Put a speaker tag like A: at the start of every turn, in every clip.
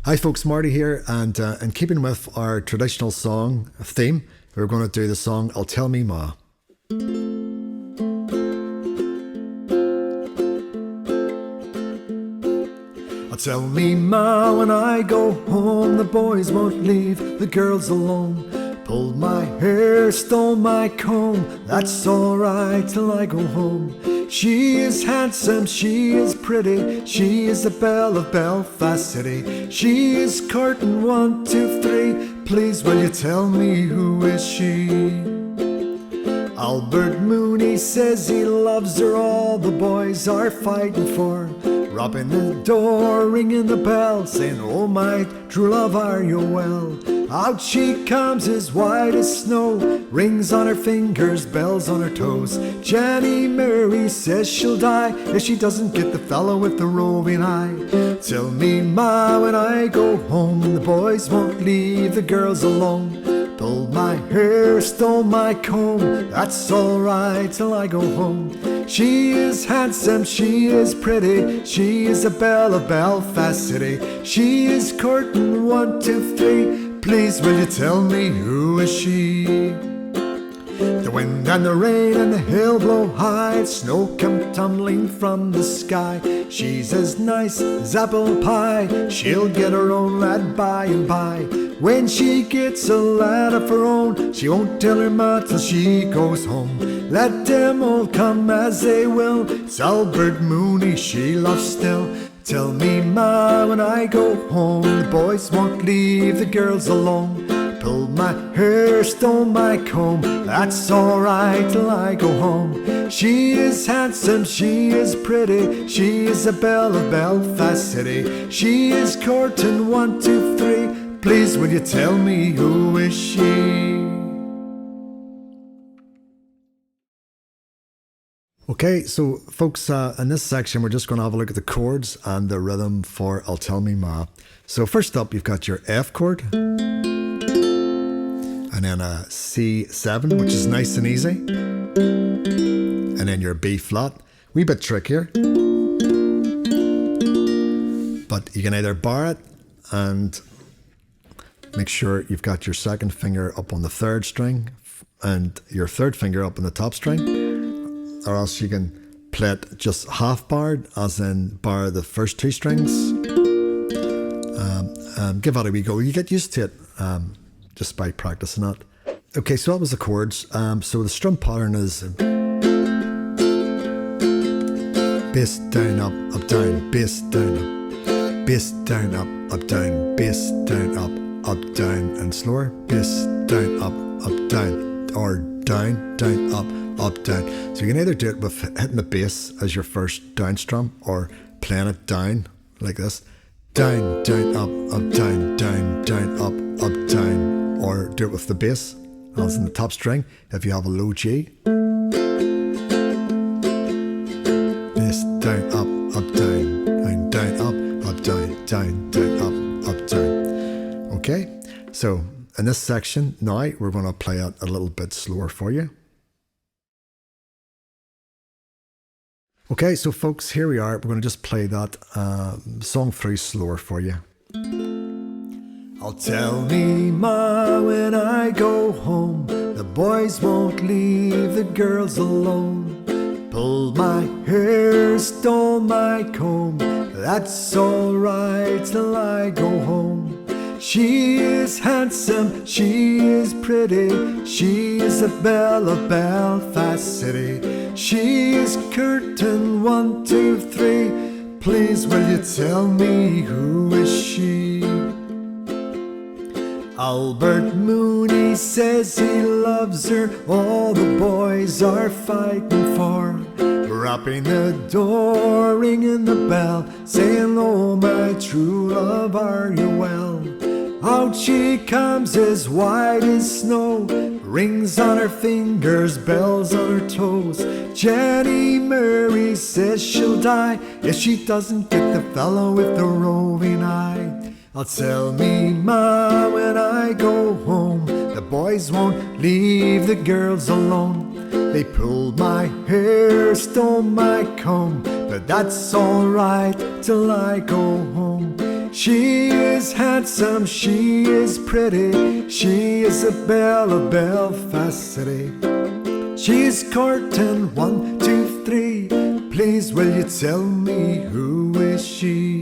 A: Hi folks, Marty here, and in keeping with our traditional song theme, we're going to do the song I'll Tell Me Ma. I'll tell me ma when I go home, the boys won't leave the girls alone. Pulled my hair, stole my comb, that's alright till I go home. She is handsome, she is pretty, she is the belle of Belfast City. She is curtain 1, 2, 3, please will you tell me who is she? Albert Mooney says he loves her, all the boys are fighting for her. Rapping the door, ringing the bell, saying, oh my true love, are you well? Out she comes as white as snow, rings on her fingers, bells on her toes. Jenny Mary says she'll die if she doesn't get the fellow with the roving eye. Tell me ma when I go home, the boys won't leave the girls alone. Pulled my hair, stole my comb, that's alright till I go home. She is handsome, she is pretty, she is the belle of Belfast City. She is curtain 1, 2, 3, please will you tell me who is she? The wind and the rain and the hill blow high, snow come tumbling from the sky. She's as nice as apple pie, she'll get her own lad by and by. When she gets a lad of her own, she won't tell her ma till she goes home. Let them all come as they will, it's Albert Mooney she loves still. Tell me ma when I go home, the boys won't leave the girls alone. Pulled my hair, stole my comb, that's alright till I go home. She is handsome, she is pretty, she is the belle of Belfast City. She is curtain 1, 2, 3, please will you tell me who is she? Okay, so folks, in this section we're just going to have a look at the chords and the rhythm for I'll Tell Me Ma. So first up you've got your F chord, and then a C7, which is nice and easy, and then your B flat, wee bit trickier, but you can either bar it and make sure you've got your second finger up on the third string and your third finger up on the top string, or else you can play it just half barred, as in bar the first two strings. Give that a wee go, you get used to it just by practicing it. Okay, so that was the chords. So the strum pattern is bass down, up down, bass down, up down, bass down, up down, and slower, bass down, up down, or down, up down. So you can either do it with hitting the bass as your first down strum, or playing it down like this, down, down, up, down, down, down, up, down, or do it with the bass as in the top string if you have a low G. Bass down, up, down, down, down, up, down, down, down, up, down. Okay, so in this section now we're going to play it a little bit slower for you. Okay, so folks, here we are. We're going to just play that song through slower for you. I'll tell me ma when I go home, the boys won't leave the girls alone. Pulled my hair, stole my comb, that's alright till I go home. She is handsome, she is pretty, she is the belle of Belfast City. She is curtain 1, 2, 3, please will you tell me who is she? Albert Mooney says he loves her, all the boys are fighting for her. Rapping the door, ringing the bell, saying, oh my true love, are you well? Out she comes as white as snow, rings on her fingers, bells on her toes. Jenny Mary says she'll die if she doesn't get the fellow with the roving eye. I'll tell me ma when I go home, the boys won't leave the girls alone. They pulled my hair, stole my comb, but that's alright till I go home. She is handsome, she is pretty, she is a belle of Belfast City. She's courting 1, 2, 3. Please will you tell me who is she?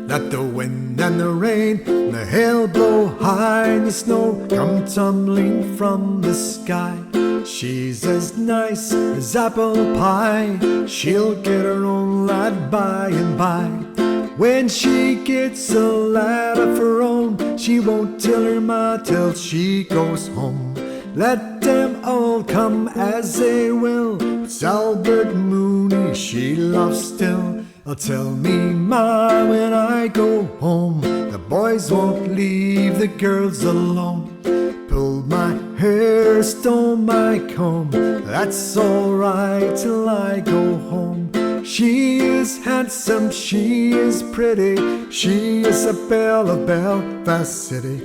A: Let the wind and the rain and the hail blow high and the snow come tumbling from the sky. She's as nice as apple pie. She'll get her own lad by and by. When she gets a lad of her own, she won't tell her ma till she goes home. Let them all come as they will, it's Albert Mooney she loves still. Oh, tell me ma when I go home, the boys won't leave the girls alone. Pull my hair, stole my comb, that's alright till I go home. She is handsome, she is pretty, she is a belle of Belfast City.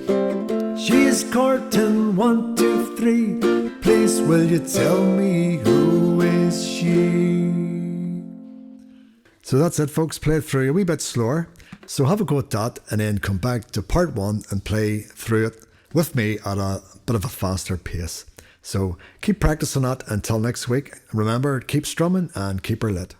A: She's courting 1, 2, 3. Please will you tell me who is she? So that's it, folks. Play it through a wee bit slower. So have a go at that and then come back to part 1 and play through it with me at a bit of a faster pace. So keep practicing that until next week. Remember, keep strumming and keep her lit.